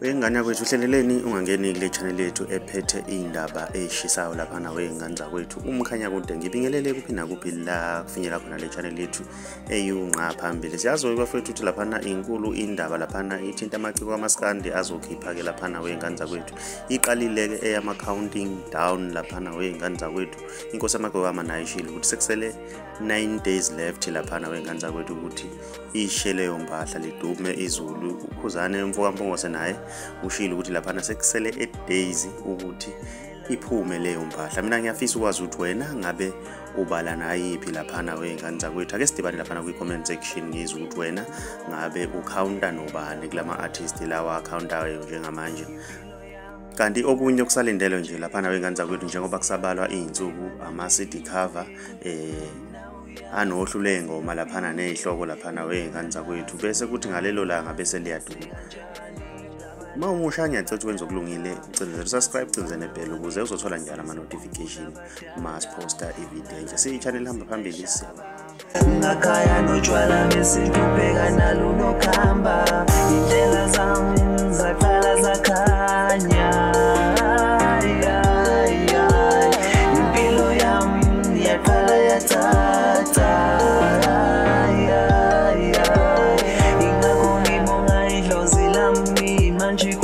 Wengane yakwethu uhleleleni ungangeni kule channel yethu ephethe indaba eshisayo lapha na wengane zakwethu umkhanya kude ngibingelele kuphi nakuphi la kufinyela khona le channel yethu eyunqa phambili. Siyazi bafethu ukuthi lapha na inkulu indaba lapha na ithinta amaciko amaskandi azokhipha ke lapha na wengane zakwethu. Iqalile ke eyama counting down lapha na wengane zakwethu. Inkosi yaMagwegama nayo ishilo ukuthi sekusele 9 days left lapha na wengane zakwethu ukuthi ishele yompahla lidume izulu. Ukhuzane Mfokampongose naye ushilo ukuthi lapha sekusele 8 days ukuthi iphume leyo mpahla. Mina ngiyafisa ukwazi ukuthi wena ngabe ubala nayiphi lapha na wengane zakwethu. Ake sidibane lapha ku comment section ngizwe ukuthi wena ngabe ucounta nobani kulama artist lawa accountayo njengamanje. Kanti okunye okusalindele nje lapha na wengane zakwethu njengoba kusabalwa izinsuku ama CD cover anohlu lengoma lapha na nezihloko lapha na wengane zakwethu bese kuthi ngalelo langa bese liyaduma. Mawumusha ngiyacela ukwenza okulungile ucela subscribe ucenze nebell ukuze uzothola njalo ama notification uma siposta ivideo nje. Si-channel hamba phambili siyaba. Ngakhaya notshwala besintu bheka nalo nokhamba indlela zami zaqala zakhanya impilo yami yaqala yathatha ingakho ngibonga idlozi lami manje